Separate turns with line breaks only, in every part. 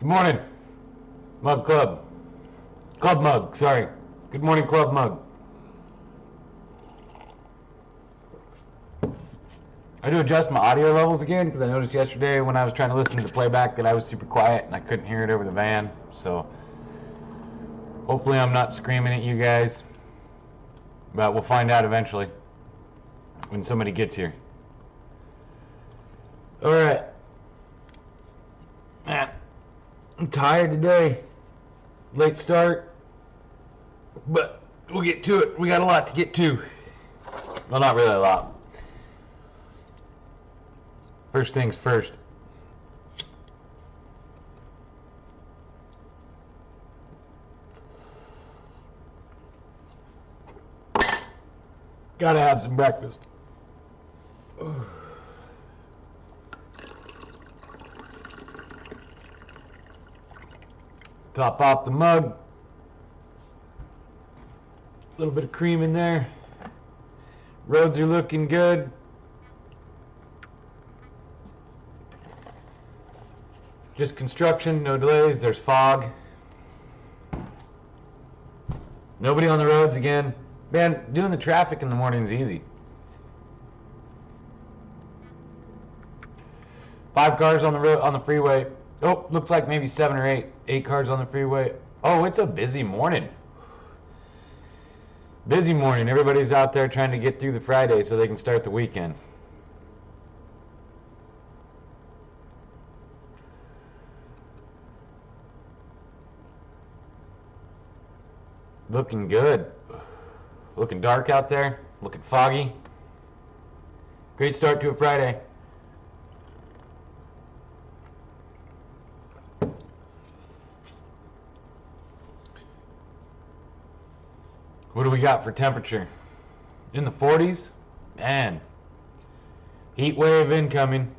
Good morning, Mug Club. Club Mug, sorry. Good morning, Club Mug. I do adjust my audio levels again because I noticed yesterday when I was trying to listen to the playback that I was super quiet and I couldn't hear it over the van. So hopefully I'm not screaming at you guys, but we'll find out eventually when somebody gets here. All right. Man, I'm tired today. Late start, but we'll get to it. We got a lot to get to. Well, not really a lot. First things first. Gotta have some breakfast. Top off the mug. A little bit of cream in there. Roads are looking good. Just construction, no delays. There's fog. Nobody on the roads again. Man, doing the traffic in the morning is easy. 5 cars on the road, on the freeway. Oh, looks like maybe 7 or 8. 8 cars on the freeway. Oh, it's a busy morning. Busy morning. Everybody's out there trying to get through the Friday so they can start the weekend. Looking good. Looking dark out there. Looking foggy. Great start to a Friday. What do we got for temperature? In the 40s? Man. Heat wave incoming.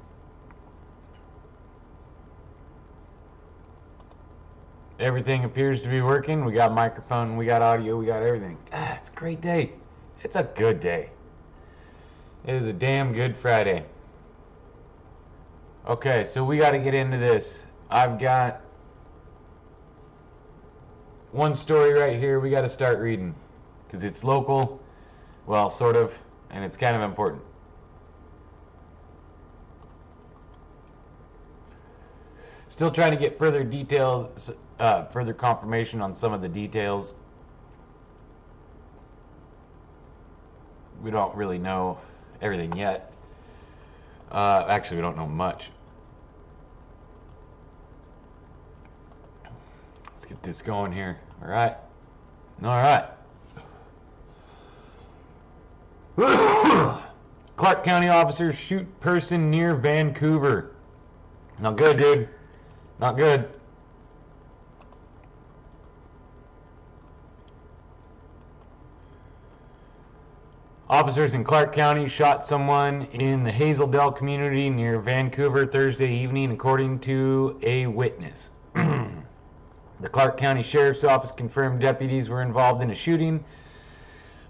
Everything appears to be working. We got microphone, we got audio, we got everything. It's a great day. It's a good day. It is a damn good Friday. Okay, so we got to get into this. I've got one story right here we got to start reading because it's local, well, sort of, and it's kind of important. Still trying to get further details, further confirmation on some of the details. We don't really know everything yet. Actually, we don't know much. Let's get this going here. All right. All right. Clark County officers shoot person near Vancouver. Not good, dude. Not good. Officers in Clark County shot someone in the Hazeldale community near Vancouver Thursday evening, according to a witness. The Clark County Sheriff's Office confirmed deputies were involved in a shooting,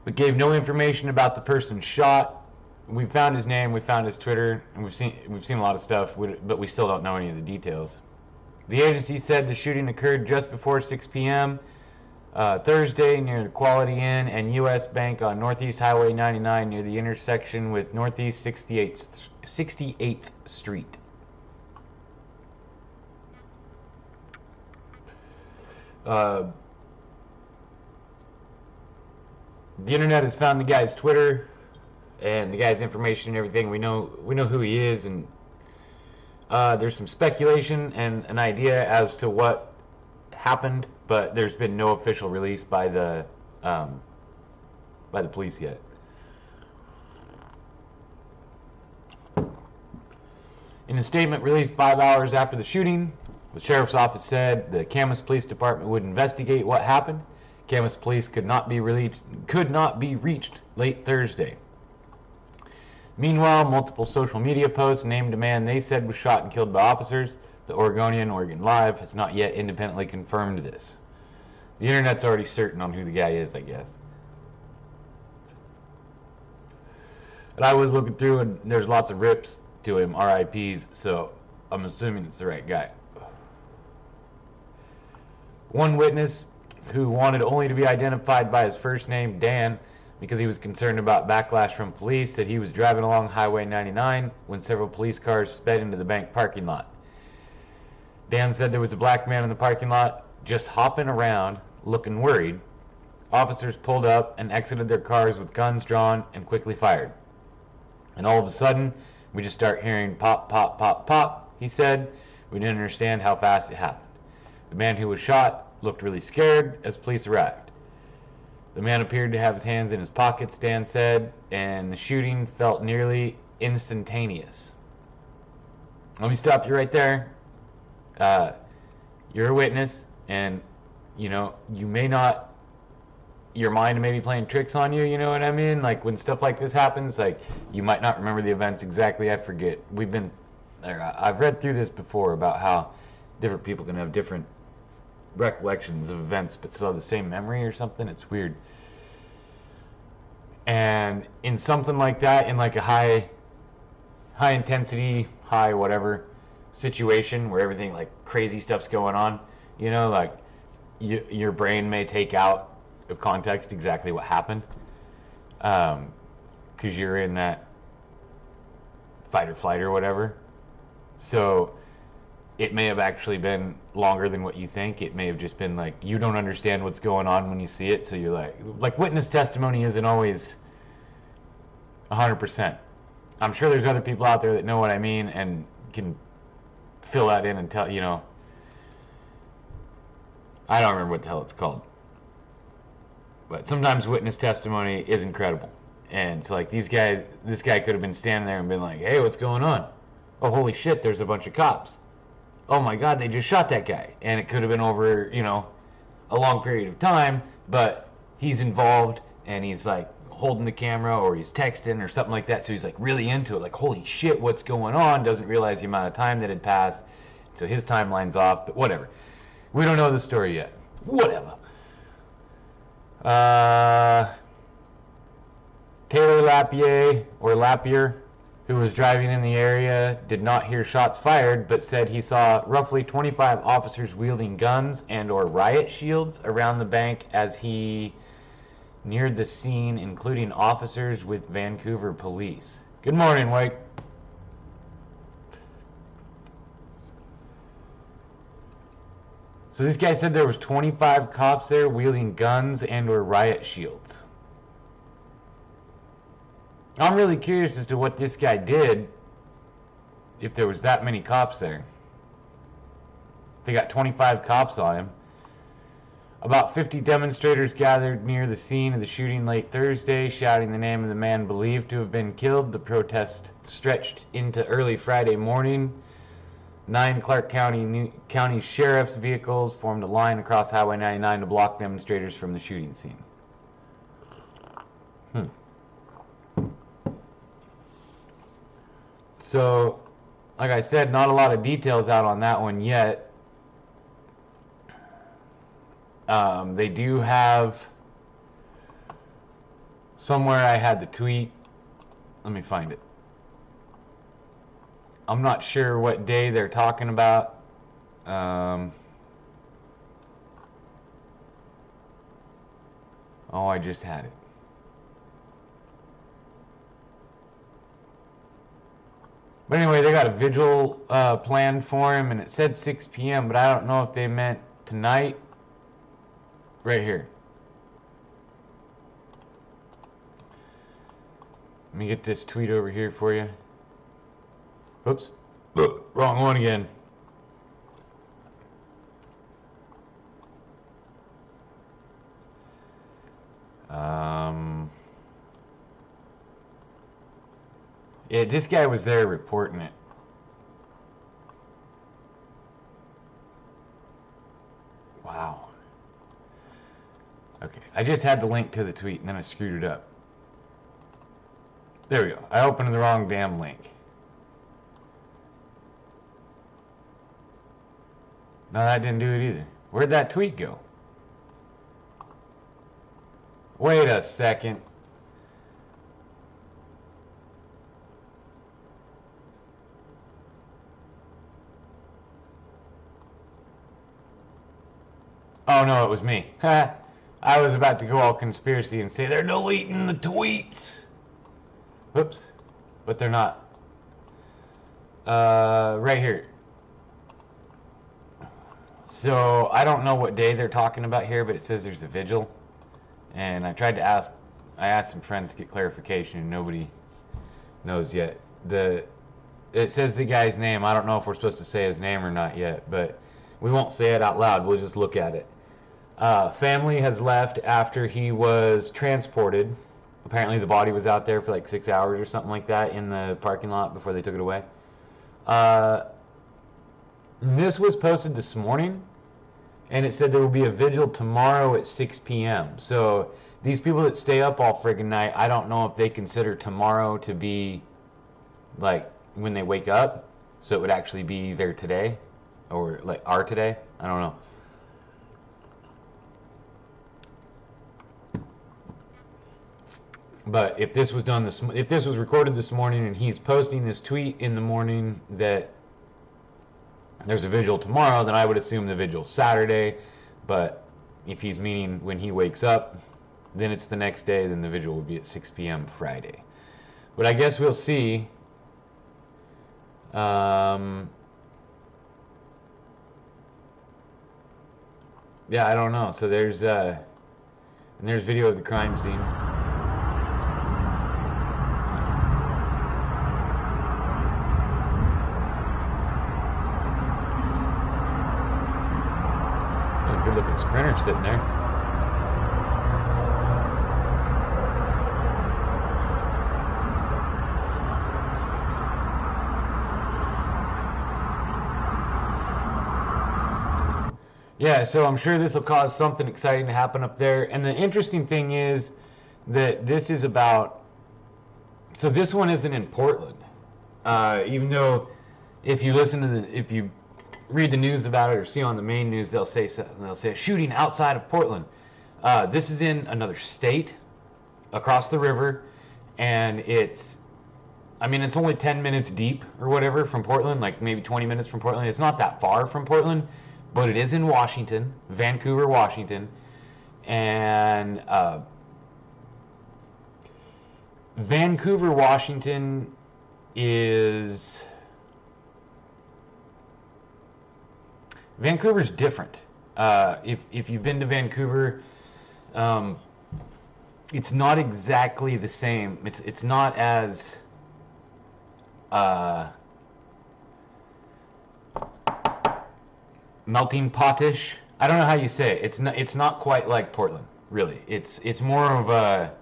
but gave no information about the person shot. We found his name, we found his Twitter, and we've seen a lot of stuff, but we still don't know any of the details. The agency said the shooting occurred just before 6 p.m. Thursday near the Quality Inn and U.S. Bank on Northeast Highway 99 near the intersection with Northeast 68th Street. The internet has found the guy's Twitter and the guy's information and everything. We know who he is, and there's some speculation and an idea as to what happened, but there's been no official release by the police yet. In a statement released 5 hours after the shooting, the sheriff's office said the Camas Police Department would investigate what happened. Camas police could not be reached late Thursday. Meanwhile, multiple social media posts named a man they said was shot and killed by officers. The Oregonian, Oregon Live, has not yet independently confirmed this. The internet's already certain on who the guy is, I guess. And I was looking through, and there's lots of rips to him, RIPs, so I'm assuming it's the right guy. One witness, who wanted only to be identified by his first name, Dan, because he was concerned about backlash from police, said he was driving along Highway 99 when several police cars sped into the bank parking lot. Dan said there was a black man in the parking lot just hopping around, looking worried. Officers pulled up and exited their cars with guns drawn and quickly fired. And all of a sudden, we just start hearing pop, pop, pop, pop, he said. We didn't understand how fast it happened. The man who was shot looked really scared as police arrived. The man appeared to have his hands in his pockets, Dan said, and the shooting felt nearly instantaneous. Let me stop you right there. You're a witness, and, you know, you may not, your mind may be playing tricks on you, you know what I mean? Like, when stuff like this happens, like, you might not remember the events exactly. I forget. I've read through this before about how different people can have different recollections of events, but still have the same memory or something. It's weird. And in something like that, in like a high intensity, high whatever situation where everything, like, crazy stuff's going on, you know, like, your brain may take out of context exactly what happened, because you're in that fight or flight or whatever. So it may have actually been longer than what you think. It may have just been like, you don't understand what's going on when you see it, so you're like witness testimony isn't always 100%. I'm sure there's other people out there that know what I mean and can fill that in and tell, you know, I don't remember what the hell it's called. But sometimes witness testimony is incredible. And so, like, this guy could have been standing there and been like, hey, what's going on? Oh, holy shit, there's a bunch of cops. Oh my God, they just shot that guy. And it could have been over, you know, a long period of time, but he's involved and he's like holding the camera or he's texting or something like that. So he's like really into it, like, holy shit, what's going on? Doesn't realize the amount of time that had passed. So his timeline's off, but whatever. We don't know the story yet. Whatever. Taylor Lapierre, who was driving in the area, did not hear shots fired, but said he saw roughly 25 officers wielding guns and or riot shields around the bank as he neared the scene, including officers with Vancouver police. Good morning, White. So this guy said there was 25 cops there wielding guns and or riot shields. I'm really curious as to what this guy did if there was that many cops there. They got 25 cops on him. About 50 demonstrators gathered near the scene of the shooting late Thursday, shouting the name of the man believed to have been killed. The protest stretched into early Friday morning. 9 Clark County sheriff's vehicles formed a line across Highway 99 to block demonstrators from the shooting scene. So, like I said, not a lot of details out on that one yet. They do have somewhere I had the tweet. Let me find it. I'm not sure what day they're talking about. Oh, I just had it. But anyway, they got a vigil planned for him, and it said 6 p.m., but I don't know if they meant tonight. Right here. Let me get this tweet over here for you. Oops. Wrong one again. Yeah, this guy was there reporting it. Wow. Okay, I just had the link to the tweet and then I screwed it up. There we go. I opened the wrong damn link. No, that didn't do it either. Where'd that tweet go? Wait a second. Oh no, it was me. I was about to go all conspiracy and say they're deleting the tweets. Whoops. But they're not. Right here. So I don't know what day they're talking about here, but it says there's a vigil. And I asked some friends to get clarification, and nobody knows yet. It says the guy's name. I don't know if we're supposed to say his name or not yet, but we won't say it out loud. We'll just look at it. Family has left after he was transported. Apparently the body was out there for like 6 hours or something like that in the parking lot before they took it away. This was posted this morning, and it said there will be a vigil tomorrow at 6 p.m. So these people that stay up all friggin' night, I don't know if they consider tomorrow to be like when they wake up, so it would actually be their today, or like our today. I don't know. But if this was recorded this morning and he's posting this tweet in the morning that there's a vigil tomorrow, then I would assume the vigil's Saturday. But if he's meaning when he wakes up, then it's the next day, then the vigil would be at 6 p.m. Friday. But I guess we'll see. Yeah, I don't know. So there's video of the crime scene. There's a good looking Sprinter sitting there. Yeah, so I'm sure this will cause something exciting to happen up there. And the interesting thing is that this is about... So this one isn't in Portland. Even though if you read the news about it or see on the main news, they'll say a shooting outside of Portland. This is in another state across the river. And it's only 10 minutes deep or whatever from Portland, like maybe 20 minutes from Portland. It's not that far from Portland. But it is in Washington, Vancouver, Washington, and Vancouver, Washington Vancouver's different. If you've been to Vancouver, it's not exactly the same. It's not as melting potish. I don't know how you say it. It's not quite like Portland, really. It's more of a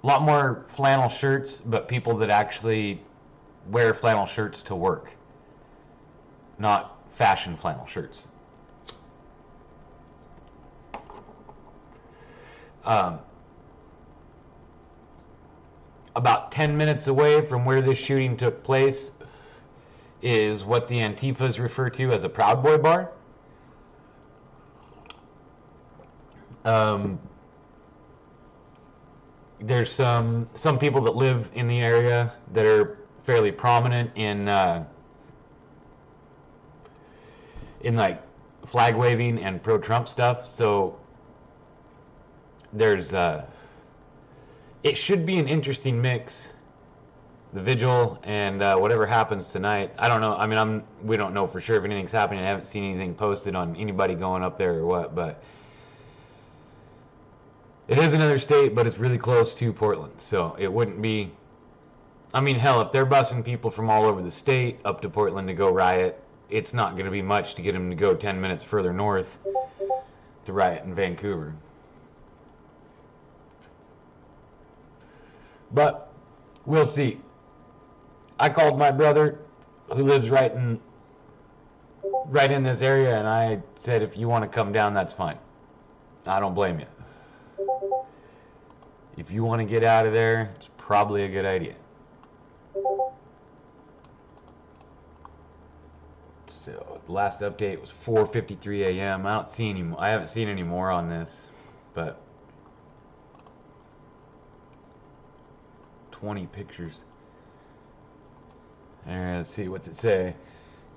lot more flannel shirts, but people that actually wear flannel shirts to work, not fashion flannel shirts. About 10 minutes away from where this shooting took place is what the Antifas refer to as a Proud Boy bar. There's some people that live in the area that are fairly prominent in like flag waving and pro-Trump stuff. So there's it should be an interesting mix. The vigil and whatever happens tonight. I don't know. We don't know for sure if anything's happening. I haven't seen anything posted on anybody going up there or what, but it is another state, but it's really close to Portland. So it wouldn't be... hell, if they're busing people from all over the state up to Portland to go riot, it's not going to be much to get them to go 10 minutes further north to riot in Vancouver. But we'll see. I called my brother, who lives right in this area, and I said, if you want to come down, that's fine. I don't blame you. If you want to get out of there, it's probably a good idea. So, the last update was 4:53 a.m. I haven't seen any more on this, but 20 pictures. Let's see, what's it say?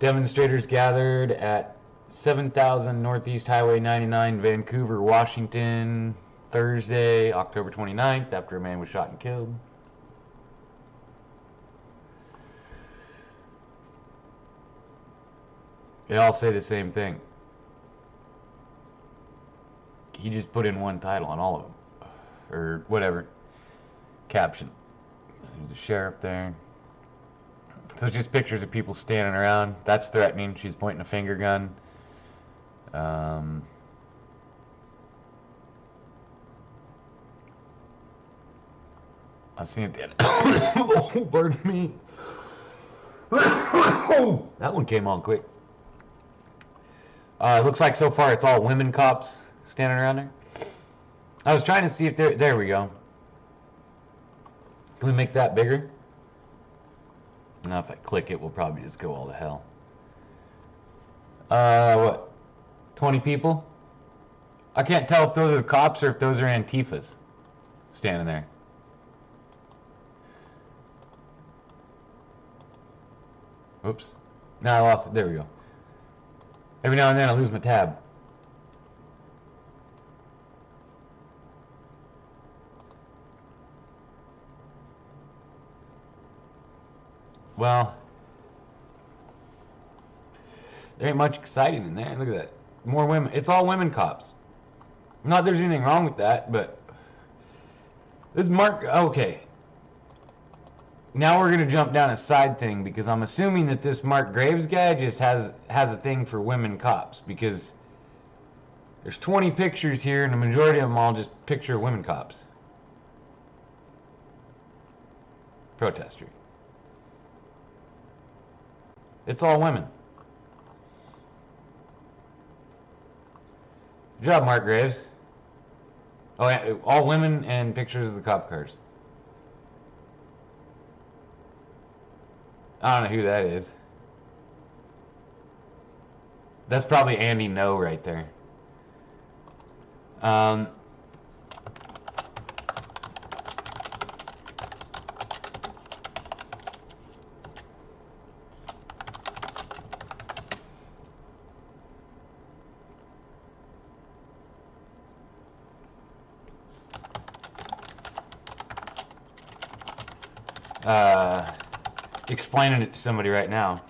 Demonstrators gathered at 7000 Northeast Highway 99, Vancouver, Washington, Thursday, October 29th, after a man was shot and killed. They all say the same thing. He just put in one title on all of them. Or whatever. Caption. There's the sheriff there. So it's just pictures of people standing around. That's threatening. She's pointing a finger gun. I seen it. Oh, pardon me. That one came on quick. It looks like so far it's all women cops standing around there. I was trying to see if there we go. Can we make that bigger? Now if I click it, we'll probably just go all to hell. What? 20 people? I can't tell if those are cops or if those are Antifas standing there. Oops. Now I lost it. There we go. Every now and then I lose my tab. Well, there ain't much exciting in there. Look at that. More women. It's all women cops. Not that there's anything wrong with that, but this Mark. Okay. Now we're gonna jump down a side thing because I'm assuming that this Mark Graves guy just has a thing for women cops because there's 20 pictures here and the majority of them all just picture women cops. Protester. It's all women. Good job, Mark Graves. Oh, yeah, all women and pictures of the cop cars. I don't know who that is. That's probably Andy No right there. Explaining it to somebody right now.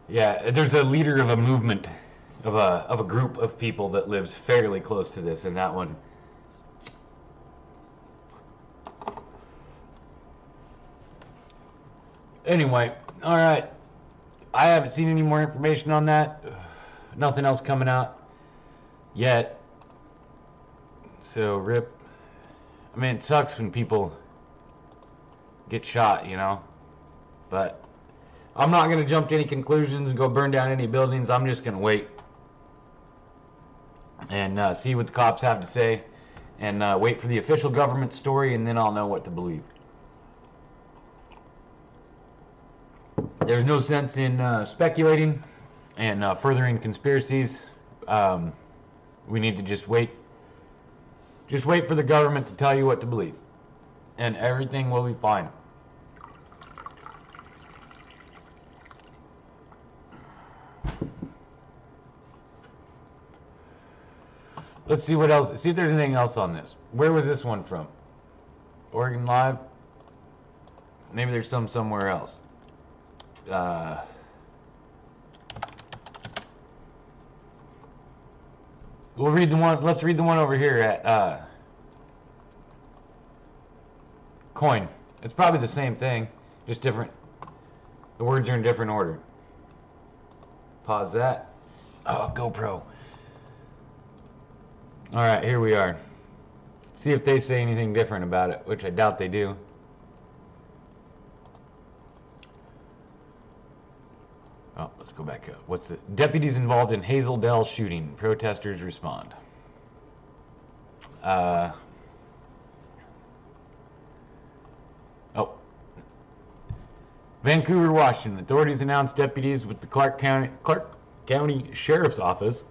Yeah, there's a leader of a movement, of a group of people that lives fairly close to this, and that one. Anyway, all right. I haven't seen any more information on that. Nothing else coming out yet. So, rip. I mean, it sucks when people get shot, you know. But I'm not going to jump to any conclusions and go burn down any buildings. I'm just going to wait and see what the cops have to say and wait for the official government story, and then I'll know what to believe. There's no sense in speculating and furthering conspiracies. We need to just wait. Just wait for the government to tell you what to believe. And everything will be fine. Let's see what else. See if there's anything else on this. Where was this one from? Oregon Live? Maybe there's some somewhere else. We'll read the one. Let's read the one over here at Coin. It's probably the same thing, just different. The words are in different order. Pause that. Oh, GoPro. All right, here we are. See if they say anything different about it, which I doubt they do. Oh, let's go back up. What's the deputies involved in Hazel Dell shooting? Protesters respond. Oh. Vancouver, Washington. Authorities announced deputies with the Clark County Sheriff's Office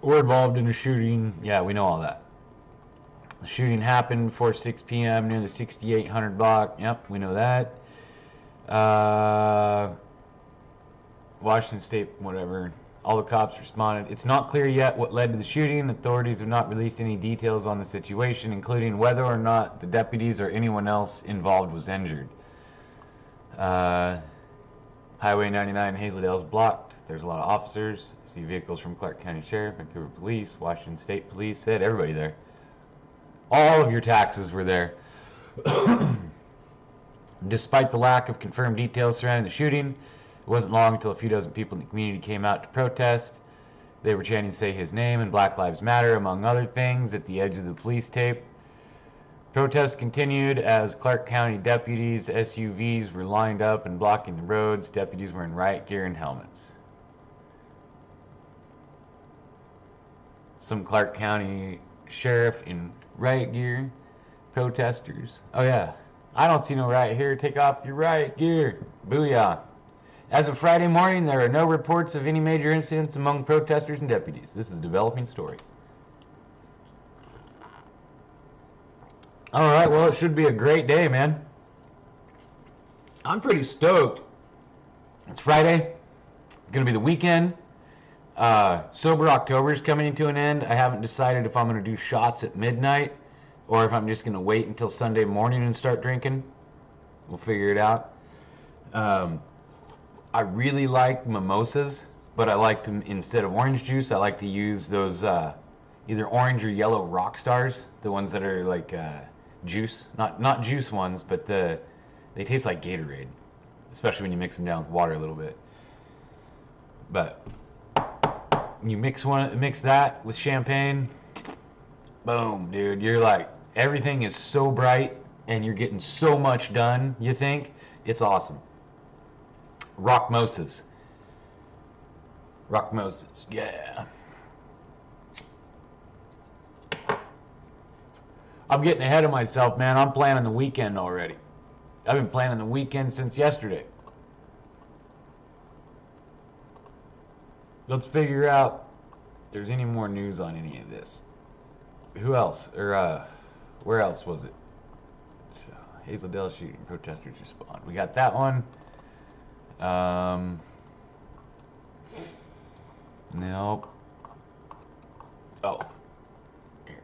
were involved in a shooting. Yeah, we know all that. The shooting happened before 6 p.m. near the 6800 block. Yep, we know that. Washington State, whatever. All the cops responded. It's not clear yet what led to the shooting. Authorities have not released any details on the situation, including whether or not the deputies or anyone else involved was injured. Highway 99 in Hazeldale is blocked. There's a lot of officers. I see vehicles from Clark County Sheriff, Vancouver Police, Washington State Police. Said everybody there. All of your taxes were there. Despite the lack of confirmed details surrounding the shooting, it wasn't long until a few dozen people in the community came out to protest. They were chanting "Say His Name" and "Black Lives Matter," among other things, at the edge of the police tape. Protests continued as Clark County deputies' SUVs were lined up and blocking the roads. Deputies were in riot gear and helmets. Some Clark County sheriff in riot gear. Protesters. Oh yeah. I don't see no riot here. Take off your riot gear. Booyah. As of Friday morning, there are no reports of any major incidents among protesters and deputies. This is a developing story. All right, well, it should be a great day, man. I'm pretty stoked. It's Friday. It's going to be the weekend. Sober October is coming to an end. I haven't decided if I'm going to do shots at midnight or if I'm just going to wait until Sunday morning and start drinking. We'll figure it out. I really like mimosas, but I like to, instead of orange juice, I like to use those either orange or yellow rock stars, the ones that are like juice, not juice ones, but they taste like Gatorade, especially when you mix them down with water a little bit. But you mix that with champagne, boom, dude, you're like, everything is so bright and you're getting so much done, you think? It's awesome. Rockmosas, yeah. I'm getting ahead of myself, man. I'm planning the weekend already. I've been planning the weekend since yesterday. Let's figure out if there's any more news on any of this. Who else? Or where else was it? So, Hazeldale shooting, protesters respond. We got that one. Nope. Oh. Here.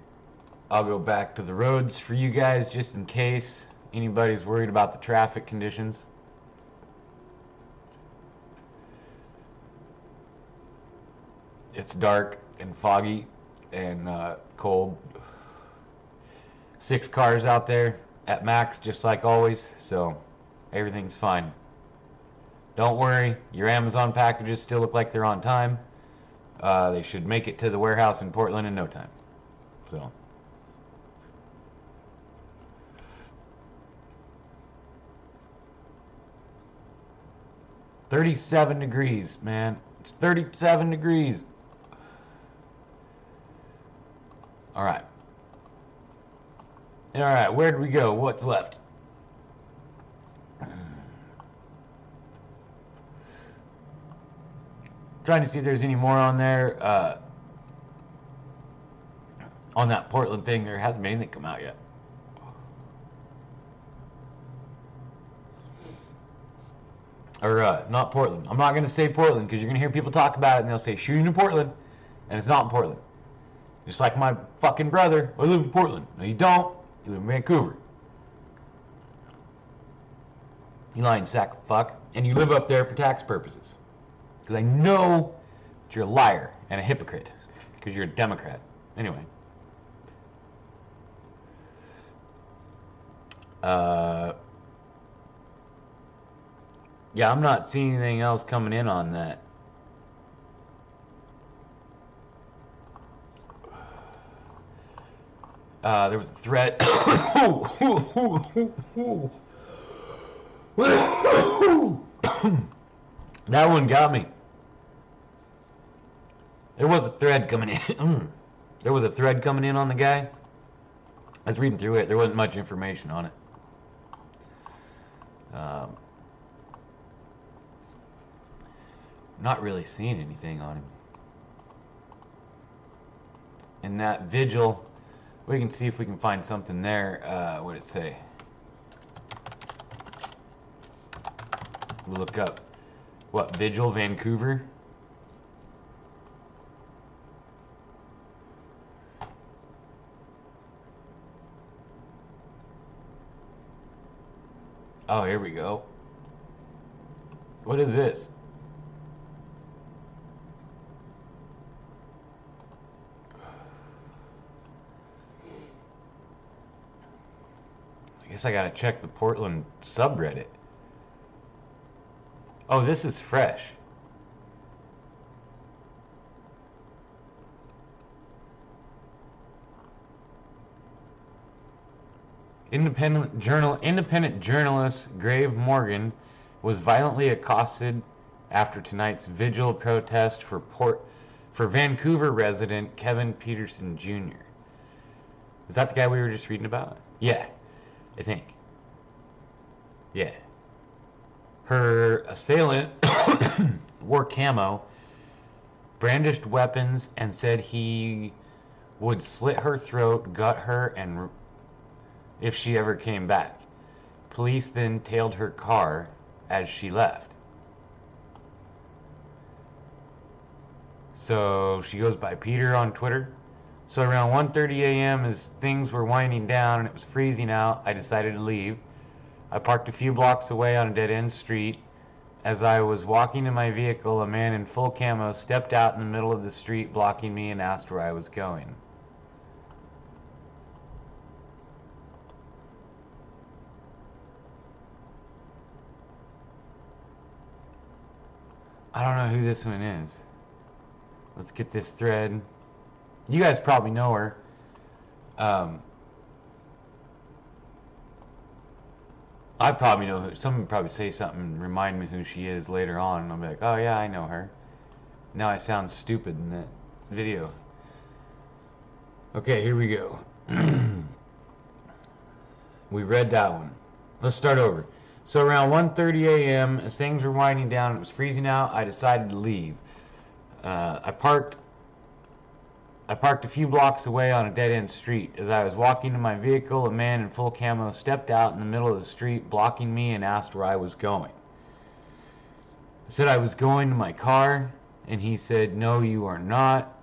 I'll go back to the roads for you guys just in case anybody's worried about the traffic conditions. It's dark and foggy and cold. 6 cars out there at max, just like always, so everything's fine. Don't worry, your Amazon packages still look like they're on time. They should make it to the warehouse in Portland in no time. So. $37 degrees, man. It's 37 degrees. All right. All right, where'd we go? What's left? Trying to see if there's any more on there. On that Portland thing, there hasn't been anything come out yet. Or not Portland. I'm not going to say Portland because you're going to hear people talk about it and they'll say shooting in Portland, and it's not in Portland. Just like my fucking brother, I live in Portland. No, you don't. You live in Vancouver. You lying sack of fuck. And you live up there for tax purposes. Because I know that you're a liar and a hypocrite. Because you're a Democrat. Anyway. Yeah, I'm not seeing anything else coming in on that. There was a threat. That one got me. There was a thread coming in. There was a thread coming in on the guy. I was reading through it. There wasn't much information on it. Not really seeing anything on him. in that vigil. We can see if we can find something there. What did it say? We'll look up. What, Vigil, Vancouver? Oh, here we go. What is this? I guess I gotta check the Portland subreddit. Oh, this is fresh. Independent journalist Grave Morgan was violently accosted after tonight's vigil protest for Vancouver resident Kevin Peterson Jr. Is that the guy we were just reading about? Yeah, I think. Yeah. Her assailant wore camo, brandished weapons, and said he would slit her throat, gut her, and if she ever came back. Police then tailed her car as she left. So she goes by Peter on Twitter. So around 1:30 a.m. as things were winding down and it was freezing out, I decided to leave. I parked a few blocks away on a dead-end street. As I was walking to my vehicle, a man in full camo stepped out in the middle of the street, blocking me, and asked where I was going. I don't know who this one is. Let's get this thread. You guys probably know her. I probably know who. Someone probably say something and remind me who she is later on, and I'll be like, oh yeah, I know her. Now I sound stupid in that video. Okay, here we go. We read that one. Let's start over. So around 1:30 a.m., as things were winding down and it was freezing out, I decided to leave. I parked a few blocks away on a dead-end street. As I was walking to my vehicle, a man in full camo stepped out in the middle of the street, blocking me, and asked where I was going. I said I was going to my car, and he said, "No, you are not,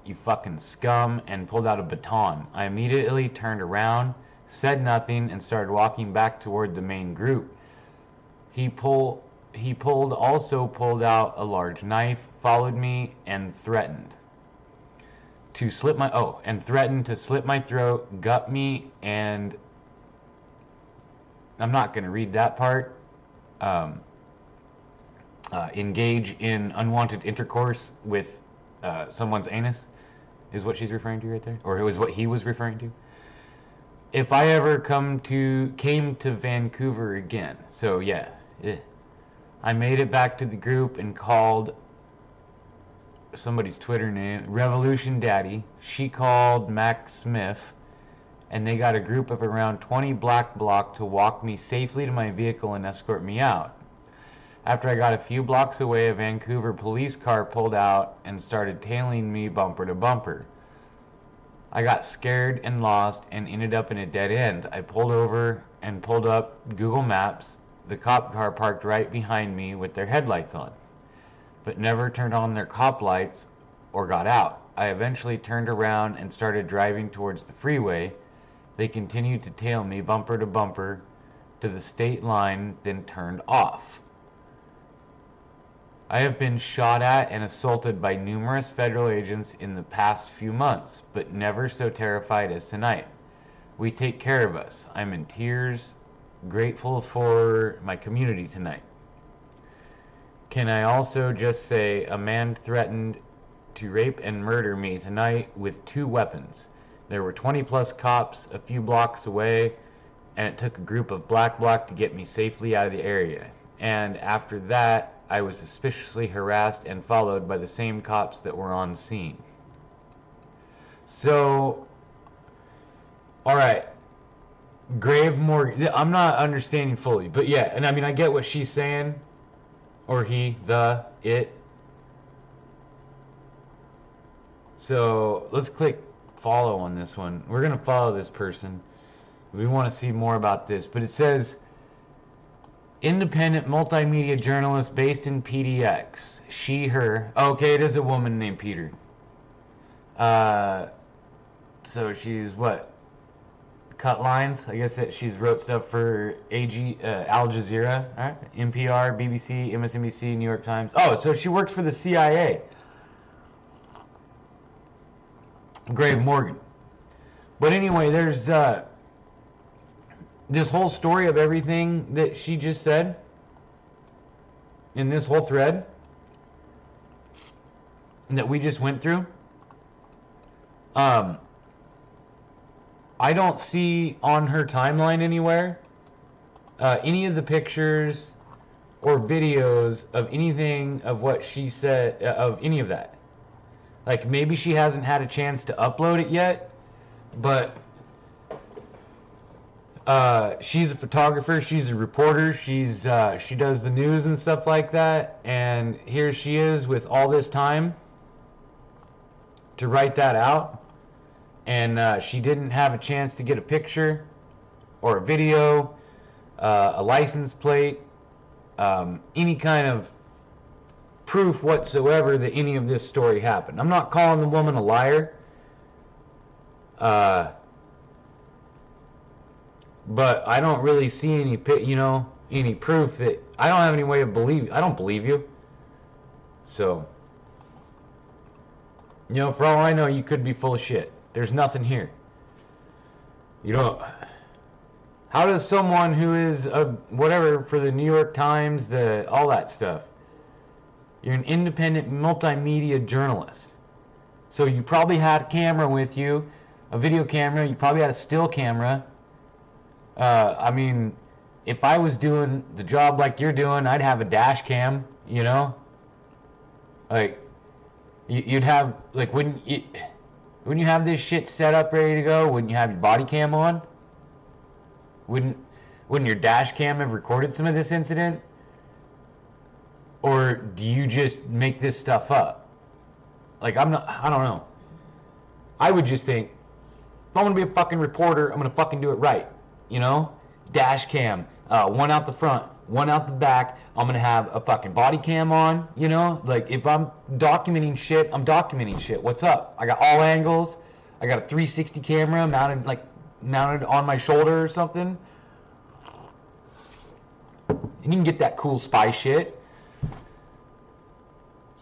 you fucking scum," and pulled out a baton. I immediately turned around, said nothing, and started walking back toward the main group. He also pulled out a large knife, followed me, and threatened to slit my throat, gut me, and I'm not going to read that part. Engage in unwanted intercourse with someone's anus is what she's referring to right there, or it was what he was referring to. If I ever came to Vancouver again, so yeah, I made it back to the group and called somebody's Twitter name, Revolution Daddy. She called Max Smith, and they got a group of around 20 black bloc to walk me safely to my vehicle and escort me out. After I got a few blocks away, a Vancouver police car pulled out and started tailing me bumper to bumper. I got scared and lost and ended up in a dead end. I pulled over and pulled up Google Maps. The cop car parked right behind me with their headlights on, but never turned on their cop lights or got out. I eventually turned around and started driving towards the freeway. They continued to tail me bumper to bumper to the state line, then turned off. I have been shot at and assaulted by numerous federal agents in the past few months, but never so terrified as tonight. We take care of us. I'm in tears, grateful for my community tonight. Can I also just say a man threatened to rape and murder me tonight with 2 weapons. There were 20 plus cops a few blocks away, and it took a group of black bloc to get me safely out of the area. And after that, I was suspiciously harassed and followed by the same cops that were on scene. So, alright. Grave Morgan, I'm not understanding fully, but yeah, and I mean, I get what she's saying. Or he, it. So let's click follow on this one. We're going to follow this person. We want to see more about this. But it says, independent multimedia journalist based in PDX. She, her. Okay, it is a woman named Peter. So she's what? Cut lines. I guess that she's wrote stuff for Al Jazeera, right? NPR, BBC, MSNBC, New York Times. Oh, so she works for the CIA. Grave Morgan. But anyway, there's this whole story of everything that she just said in this whole thread that we just went through. I don't see on her timeline anywhere any of the pictures or videos of anything of what she said, of any of that. Like, maybe she hasn't had a chance to upload it yet, but she's a photographer, she's a reporter, she does the news and stuff like that, and here she is with all this time to write that out. And she didn't have a chance to get a picture or a video, a license plate, any kind of proof whatsoever that any of this story happened. I'm not calling the woman a liar, but I don't really see any proof that, I don't have any way of believing. I don't believe you. So, for all I know, you could be full of shit. There's nothing here. How does someone who is whatever for the New York Times, all that stuff, you're an independent multimedia journalist. So you probably had a camera with you, a video camera, you probably had a still camera. I mean, if I was doing the job like you're doing, I'd have a dash cam, Like, you'd have, like, when you have this shit set up ready to go, wouldn't you have your body cam on? Wouldn't your dash cam have recorded some of this incident? Or do you just make this stuff up? Like, I don't know. I would just think, if I'm gonna be a fucking reporter, I'm gonna fucking do it right. Dash cam, one out the front, one out the back. I'm gonna have a fucking body cam on, Like, if I'm documenting shit, I'm documenting shit. What's up? I got all angles. I got a 360 camera mounted on my shoulder or something. And you can get that cool spy shit.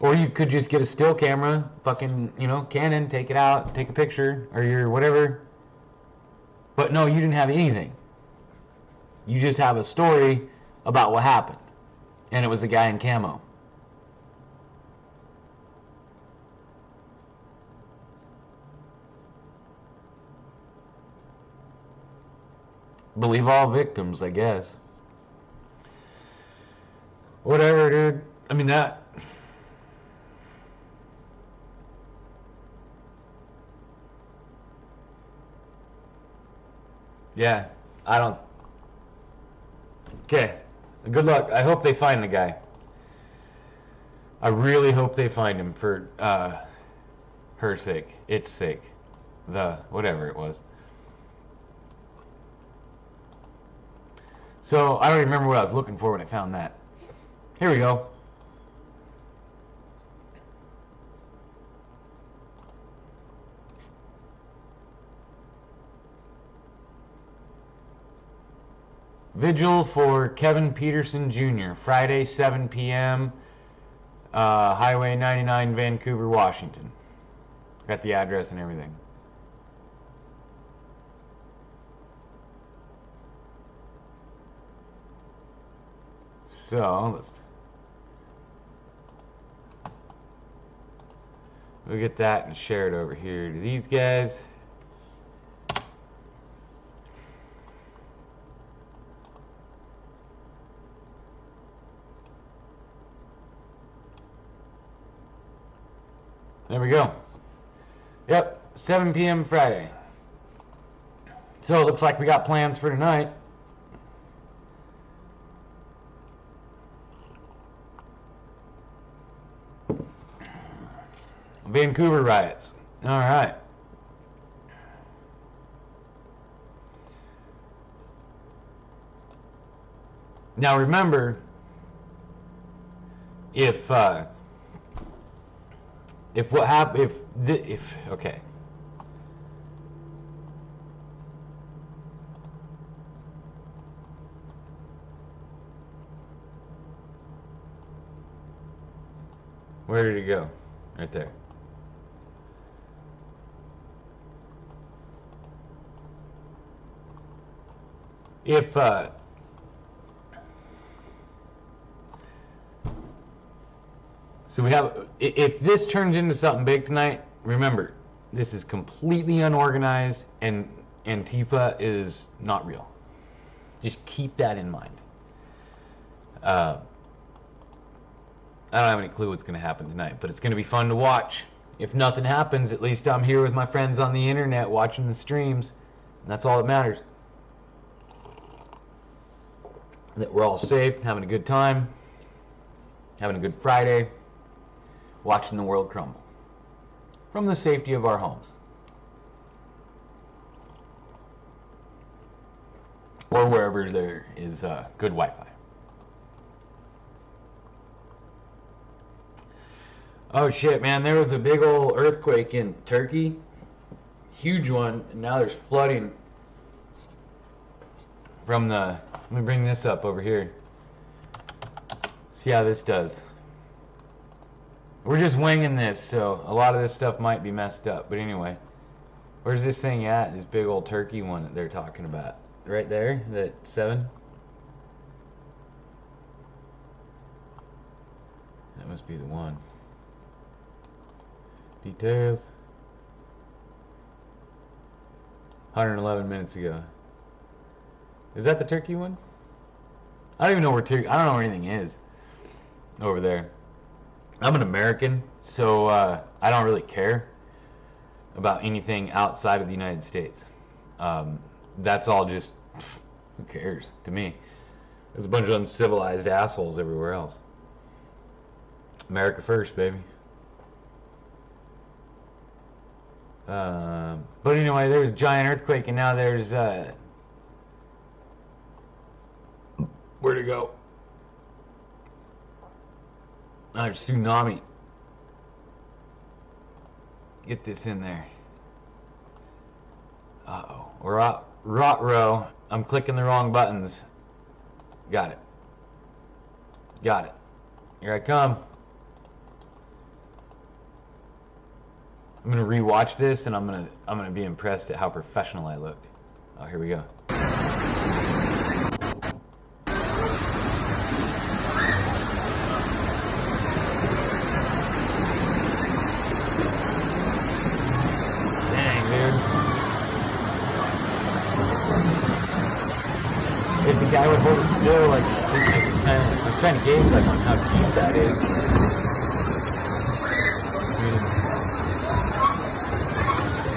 Or you could just get a still camera, fucking, Canon, take it out, take a picture, or your whatever. But no, you didn't have anything. You just have a story about what happened. And it was the guy in camo. Believe all victims, I guess. Whatever, dude. I mean, that... Yeah, I don't... Okay, good luck. I hope they find the guy. I really hope they find him for her sake, its sake, whatever it was. So, I don't even remember what I was looking for when I found that. Here we go. Vigil for Kevin Peterson Jr., Friday, 7 p.m., Highway 99, Vancouver, Washington. Got the address and everything. So, we'll get that and share it over here to these guys. There we go. Yep, 7 p.m. Friday. So it looks like we got plans for tonight. Vancouver riots. All right. Now remember, if what happened, if okay. Where did it go? Right there. If so we have, if this turns into something big tonight, remember, this is completely unorganized and Antifa is not real. Just keep that in mind. I don't have any clue what's going to happen tonight, but it's going to be fun to watch. If nothing happens, at least I'm here with my friends on the internet watching the streams. And that's all that matters. That we're all safe, having a good time, having a good Friday, watching the world crumble from the safety of our homes. Or wherever there is good Wi-Fi. Oh shit, man, there was a big old earthquake in Turkey. Huge one, and now there's flooding from the... Let me bring this up over here. See how this does. We're just winging this, so a lot of this stuff might be messed up. But anyway, where's this thing at? This big old Turkey one that they're talking about. Right there, that 7. That must be the one. Details. 111 minutes ago. Is that the Turkey one? I don't even know where I don't know where anything is over there. I'm an American, so I don't really care about anything outside of the United States. That's all just, who cares to me? There's a bunch of uncivilized assholes everywhere else. America first, baby. But anyway, there's a giant earthquake, and now there's where'd it go? There's tsunami. Get this in there. Uh-oh. Rot row. I'm clicking the wrong buttons. Got it. Got it. Here I come. I'm gonna rewatch this, and I'm gonna be impressed at how professional I look. Oh, here we go. Dang, dude. If the guy would hold it still, like, it seemed like it kind of, I'm trying to gauge like on how deep that is.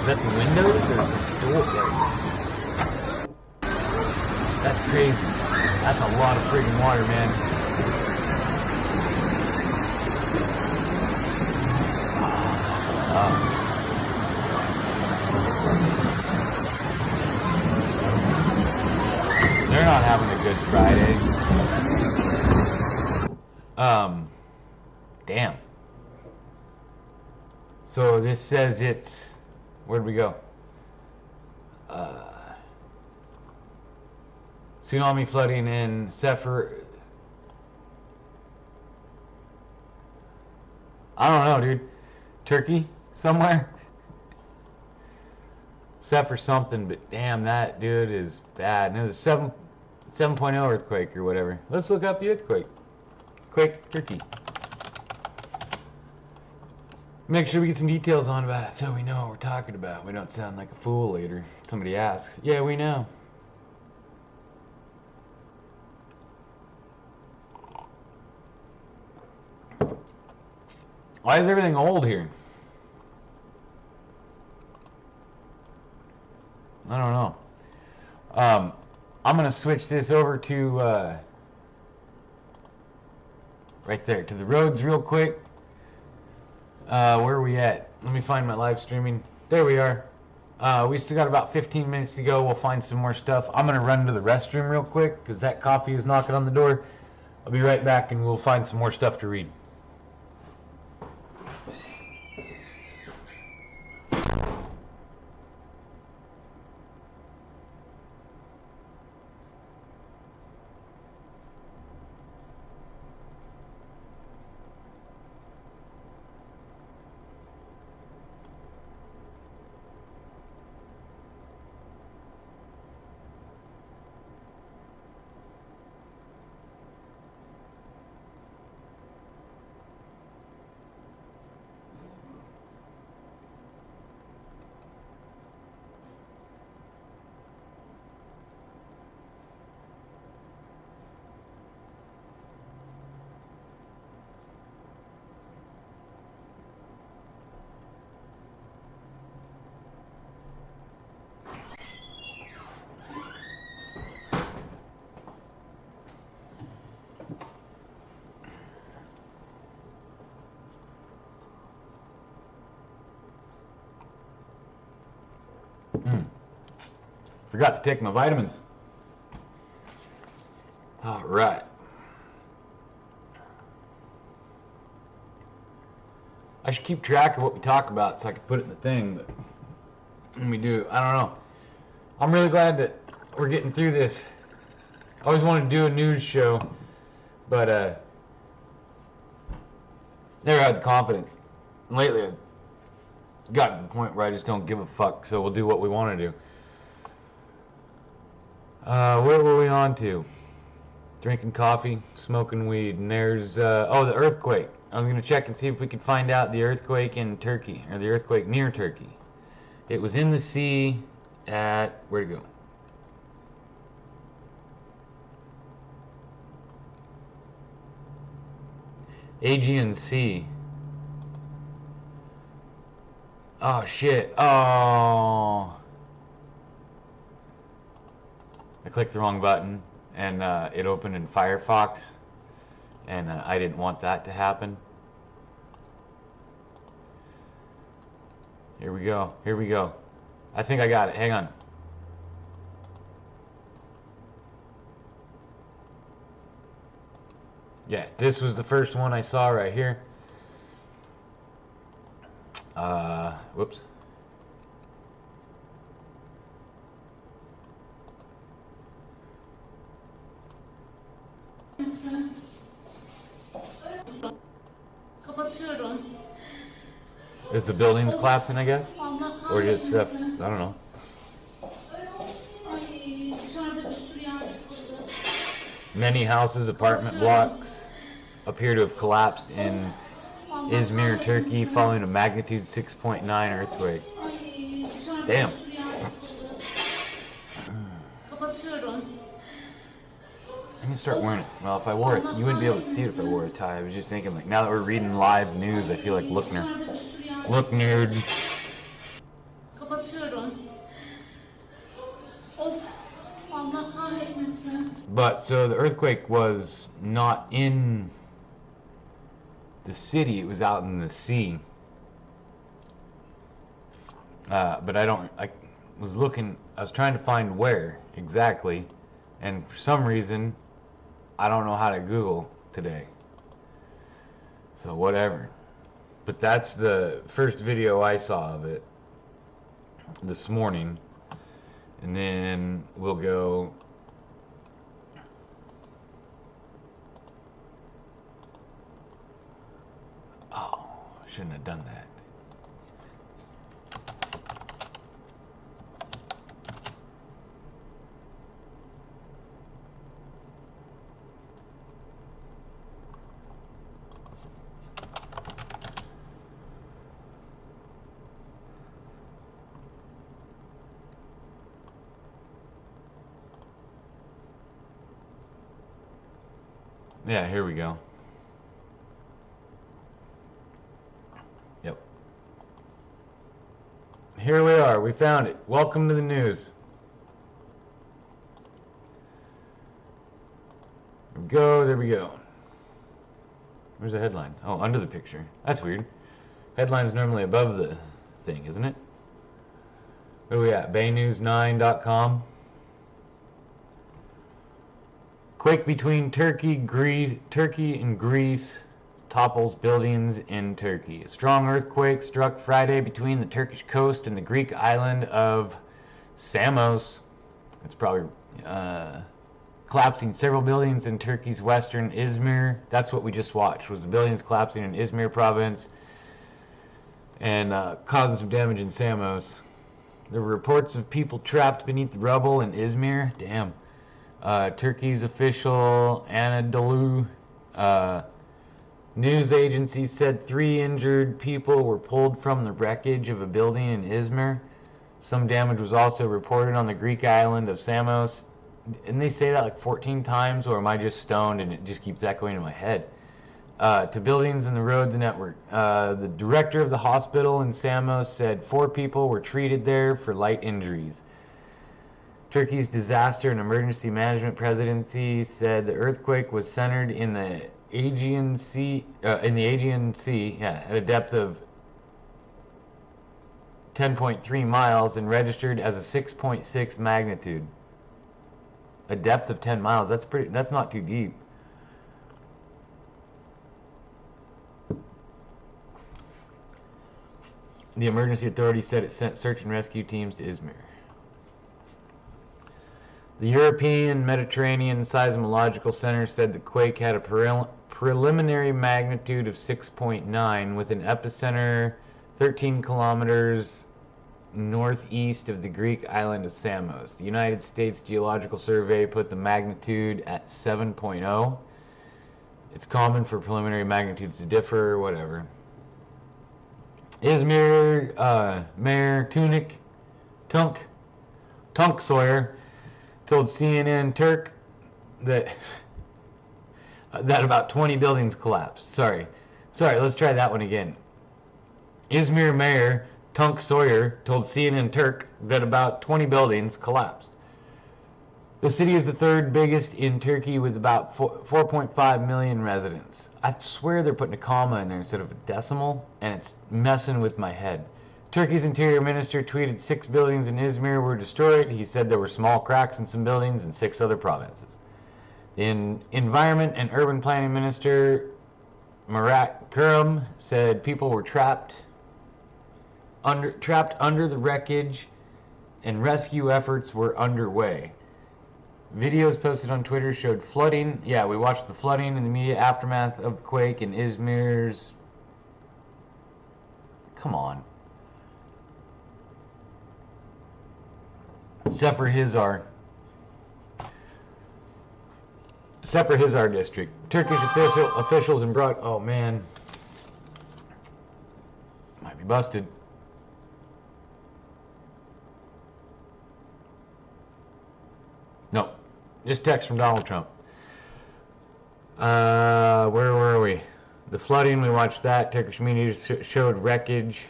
Is that the windows or is it the door? That's crazy. That's a lot of friggin' water, man. Oh, that sucks. They're not having a good Friday. Damn. So this says it's... Where'd we go? Tsunami flooding in Jefferson. I don't know, dude. Turkey? Somewhere? Jefferson something, but damn, that, dude, is bad. And it was a 7.0 earthquake or whatever. Let's look up the earthquake. Quick, Turkey. Make sure we get some details on about it so we know what we're talking about. We don't sound like a fool later. Somebody asks. Yeah, we know. Why is everything old here? I don't know. I'm going to switch this over to right there, to the roads real quick. Where are we at? Let me find my live streaming. There we are. We still got about 15 minutes to go. We'll find some more stuff. I'm going to run to the restroom real quick because that coffee is knocking on the door. I'll be right back and we'll find some more stuff to read. Forgot to take my vitamins. All right. I should keep track of what we talk about so I can put it in the thing, but when we do, I don't know. I'm really glad that we're getting through this. I always wanted to do a news show, but never had the confidence. And lately, I've got to the point where I just don't give a fuck, so we'll do what we want to do. Where were we on to? Drinking coffee, smoking weed, and there's, oh, the earthquake. I was going to check and see if we could find out the earthquake in Turkey, or the earthquake near Turkey. It was in the sea at, where'd it go? Aegean Sea. Oh, shit. Oh. I clicked the wrong button, and it opened in Firefox, and I didn't want that to happen. Here we go. Here we go. I think I got it. Hang on. Yeah, this was the first one I saw right here. Whoops. Is the buildings collapsing, I guess? Or just stuff, I don't know. Many houses, apartment blocks appear to have collapsed in Izmir, Turkey, following a magnitude 6.9 earthquake. Damn. I need to start wearing it. Well, if I wore it, you wouldn't be able to see it if I wore a tie. I was just thinking, like, now that we're reading live news, I feel like look nerd. But so the earthquake was not in the city; it was out in the sea. But I was looking. I was trying to find where exactly, and for some reason, I don't know how to Google today. So whatever. But that's the first video I saw of it this morning. And then we'll go. Oh, shouldn't have done that. Yeah, here we go. Yep. Here we are. We found it. Welcome to the news. There we go. There we go. Where's the headline? Oh, under the picture. That's weird. Headline's normally above the thing, isn't it? What are we at? BayNews9.com. Quake between Turkey and Greece topples buildings in Turkey. A strong earthquake struck Friday between the Turkish coast and the Greek island of Samos. It's probably collapsing several buildings in Turkey's western Izmir. That's what we just watched, was the buildings collapsing in Izmir province and causing some damage in Samos. There were reports of people trapped beneath the rubble in Izmir. Damn. Turkey's official Anadolu news agency said 3 injured people were pulled from the wreckage of a building in Izmir. Some damage was also reported on the Greek island of Samos. And they say that like 14 times, or am I just stoned and it just keeps echoing in my head? To buildings and the roads network. The director of the hospital in Samos said 4 people were treated there for light injuries. Turkey's Disaster and Emergency Management Presidency said the earthquake was centered in the Aegean Sea, at a depth of 10.3 miles and registered as a 6.6 magnitude. A depth of 10 miles. That's not too deep. The emergency authority said it sent search and rescue teams to Izmir. The European Mediterranean Seismological Center said the quake had a preliminary magnitude of 6.9 with an epicenter 13 kilometers northeast of the Greek island of Samos. The United States Geological Survey put the magnitude at 7.0. It's common for preliminary magnitudes to differ, whatever. Izmir Mayor Tunk Sawyer told CNN Turk that about 20 buildings collapsed. Sorry, let's try that one again. Izmir Mayor Tunk Sawyer told CNN Turk that about 20 buildings collapsed. The city is the 3rd biggest in Turkey with about 4.5 million residents. I swear they're putting a comma in there instead of a decimal, and it's messing with my head. Turkey's interior minister tweeted 6 buildings in Izmir were destroyed. He said there were small cracks in some buildings in 6 other provinces. The Environment and Urban Planning Minister Murat Kurum said people were trapped under the wreckage and rescue efforts were underway. Videos posted on Twitter showed flooding. Yeah, we watched the flooding in the immediate aftermath of the quake in Izmir's... Come on. Seferhizar district. Turkish officials and brought... Oh, man. Might be busted. No. Just text from Donald Trump. Where were we? The flooding, we watched that. Turkish media showed wreckage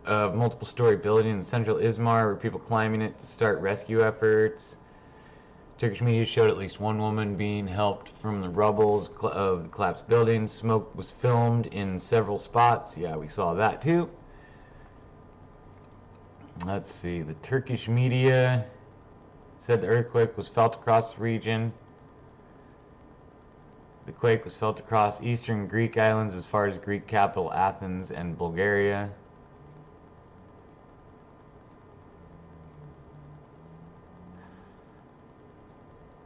of multiple-story building in central Izmir where people climbing it to start rescue efforts. Turkish media showed at least one woman being helped from the rubble of the collapsed building. Smoke was filmed in several spots. Yeah, we saw that too. Let's see. The Turkish media said the earthquake was felt across the region. The quake was felt across eastern Greek islands as far as Greek capital Athens and Bulgaria.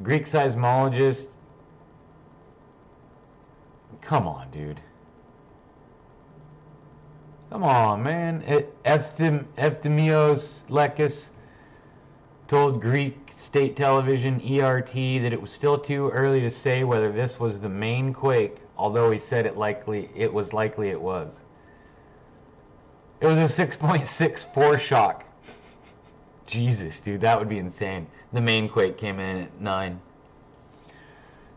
Greek seismologist. Come on, dude. Come on, man. Efthymios Lekis told Greek state television ERT that it was still too early to say whether this was the main quake, although he said it was likely it was. It was a 6.6 shock. Jesus, dude, that would be insane. The main quake came in at 9.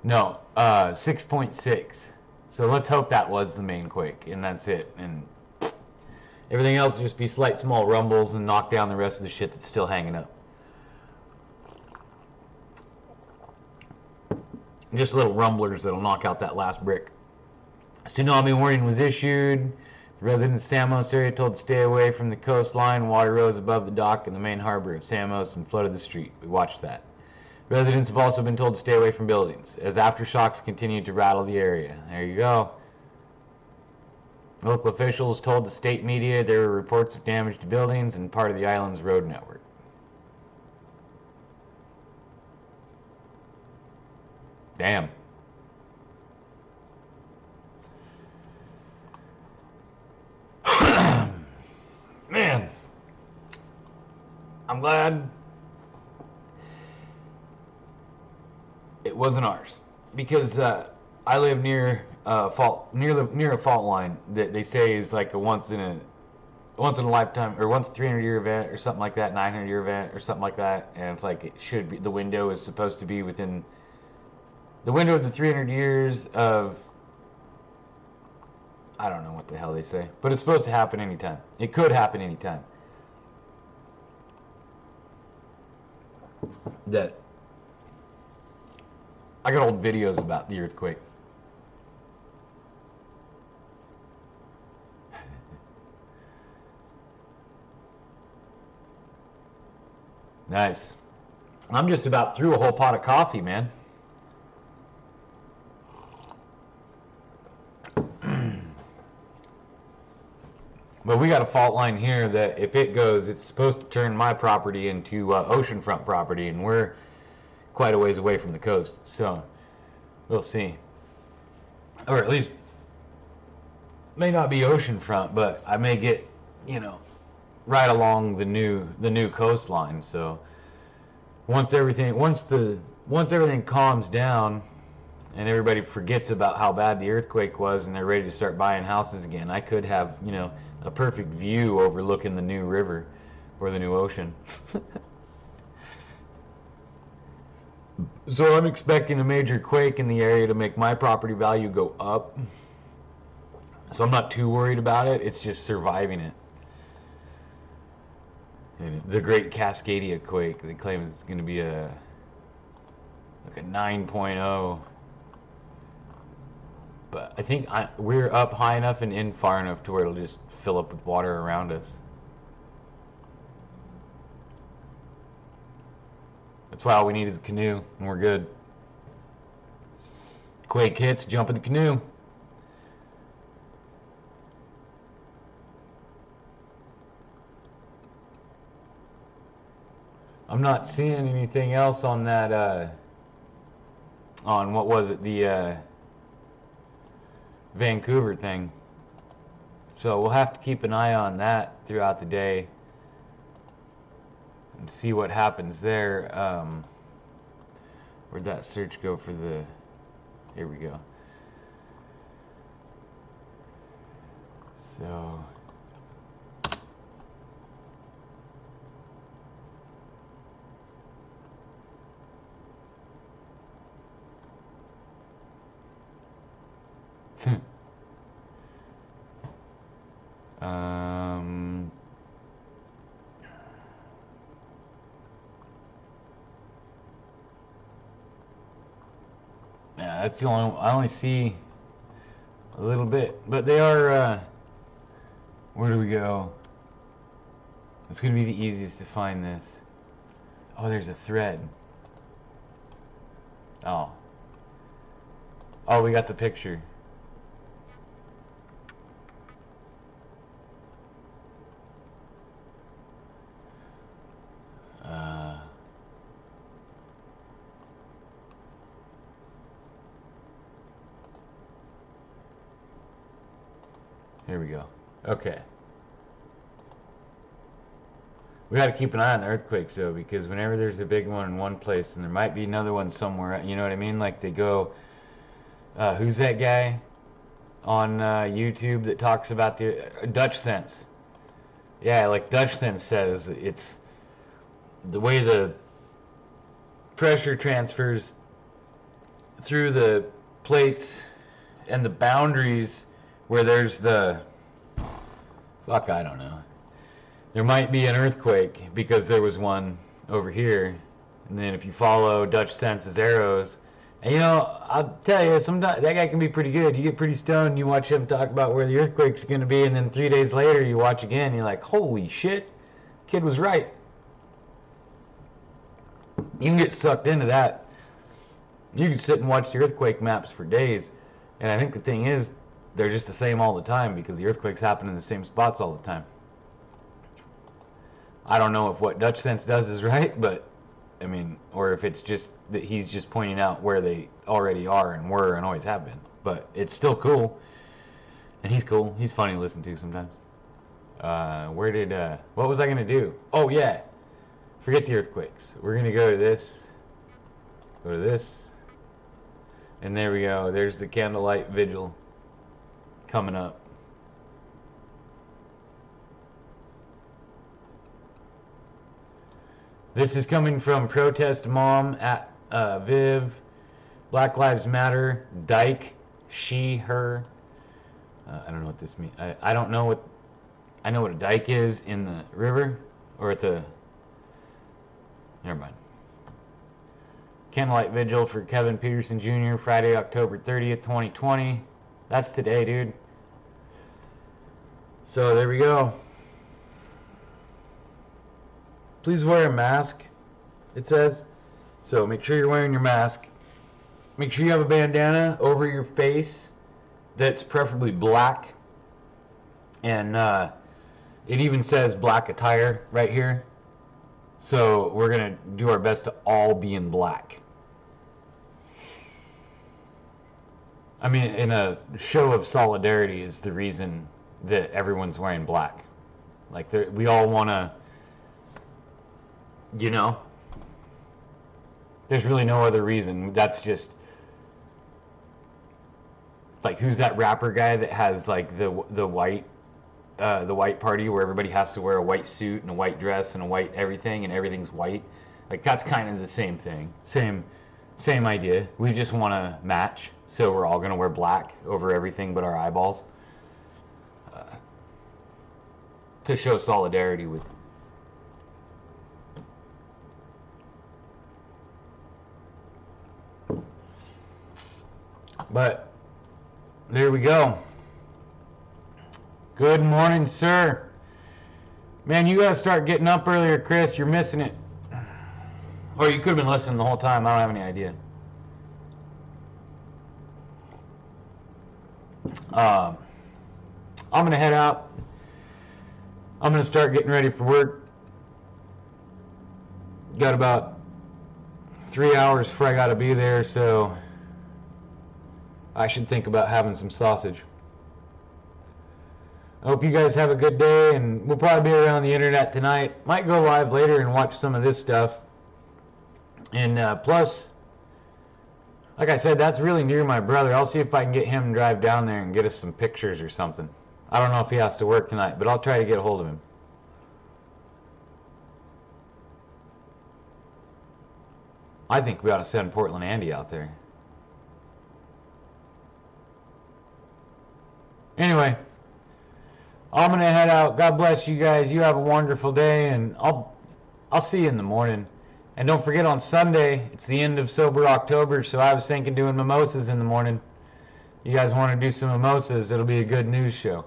No, 6.6. So let's hope that was the main quake, and that's it. And everything else will just be slight small rumbles and knock down the rest of the shit that's still hanging up. Just little rumblers that'll knock out that last brick. Tsunami warning was issued. Residents of Samos area told to stay away from the coastline. Water rose above the dock in the main harbor of Samos and flooded the street. We watched that. Residents have also been told to stay away from buildings as aftershocks continued to rattle the area. There you go. Local officials told the state media there were reports of damage to buildings and part of the island's road network. Damn. Man, I'm glad it wasn't ours, because I live near a fault line that they say is like a once in a lifetime, or once a 300-year event or something like that, 900-year event or something like that, and it's like it should be, the window is supposed to be within the window of the 300 years of, I don't know what the hell they say, but it's supposed to happen anytime. It could happen anytime. That I got old videos about the earthquake. Nice. I'm just about through a whole pot of coffee, man. But we got a fault line here that if it goes, it's supposed to turn my property into oceanfront property, and we're quite a ways away from the coast, so we'll see. Or at least, may not be oceanfront, but I may get, right along the new coastline. So once everything calms down and everybody forgets about how bad the earthquake was and they're ready to start buying houses again, I could have, a perfect view overlooking the new river or the new ocean. So I'm expecting a major quake in the area to make my property value go up. So I'm not too worried about it. It's just surviving it. And the Great Cascadia quake, they claim it's going to be like a 9.0. But I think we're up high enough and in far enough to where it'll just fill up with water around us. That's why all we need is a canoe, and we're good. Quake hits, jump in the canoe. I'm not seeing anything else on that, on what was it, the Vancouver thing. So we'll have to keep an eye on that throughout the day and see what happens there. Where'd that search go for the... Here we go. So... yeah, that's the only, I only see a little bit, but they are, where do we go? It's going to be the easiest to find this. Oh, there's a thread. Oh, we got the picture. Here we go. Okay. We got to keep an eye on the earthquakes, though, because whenever there's a big one in one place, and there might be another one somewhere, you know what I mean? Like they go, who's that guy on YouTube that talks about the Dutch Sense? Yeah, like Dutch Sense says, it's the way the pressure transfers through the plates and the boundaries where there's the, fuck, I don't know. There might be an earthquake because there was one over here. And then if you follow Dutch Sense's arrows, And, I'll tell you, sometimes that guy can be pretty good. You get pretty stoned, you watch him talk about where the earthquake's going to be, and then 3 days later you watch again, you're like, holy shit, kid was right. You can get sucked into that. You can sit and watch the earthquake maps for days, and I think the thing is, they're just the same all the time because the earthquakes happen in the same spots all the time. I don't know if what Dutch Sense does is right, but I mean, or if it's just that he's just pointing out where they already are and were and always have been. But it's still cool. And he's cool. He's funny to listen to sometimes. What was I going to do? Oh, yeah. Forget the earthquakes. We're going to go to this. Go to this. And there we go. There's the candlelight vigil coming up. This is coming from Protest Mom at Viv, Black Lives Matter, Dyke, she, her. I don't know what this means. I don't know what. I know what a dike is in the river or at the. Never mind. Candlelight Vigil for Kevin Peterson Jr., Friday, October 30th, 2020. That's today, dude. So there we go. Please wear a mask, it says. So make sure you're wearing your mask. Make sure you have a bandana over your face that's preferably black. And it even says black attire right here. So we're going to do our best to all be in black. I mean, in a show of solidarity is the reason that everyone's wearing black. Like, we all want to, there's really no other reason. That's just, like, who's that rapper guy that has, like, the white party where everybody has to wear a white suit and a white dress and a white everything and everything's white? Like, that's kind of the same thing. Same idea. We just want to match, so we're all going to wear black over everything but our eyeballs to show solidarity with. But there we go. Good morning, sir. Man, you gotta start getting up earlier, Chris. You're missing it. Or you could have been listening the whole time. I don't have any idea. I'm gonna head out. I'm gonna start getting ready for work. Got about 3 hours before I gotta be there, so I should think about having some sausage. I hope you guys have a good day, and we'll probably be around the internet tonight. Might go live later and watch some of this stuff. And plus, like I said, that's really near my brother. I'll see if I can get him to drive down there and get us some pictures or something. I don't know if he has to work tonight, but I'll try to get a hold of him. I think we ought to send Portland Andy out there. Anyway, I'm gonna head out. God bless you guys. You have a wonderful day, and I'll see you in the morning. And don't forget, on Sunday it's the end of Sober October, so I was thinking doing mimosas in the morning. You guys want to do some mimosas? It'll be a good news show.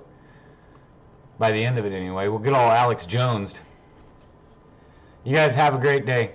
By the end of it, anyway, we'll get all Alex Jones'd. You guys have a great day.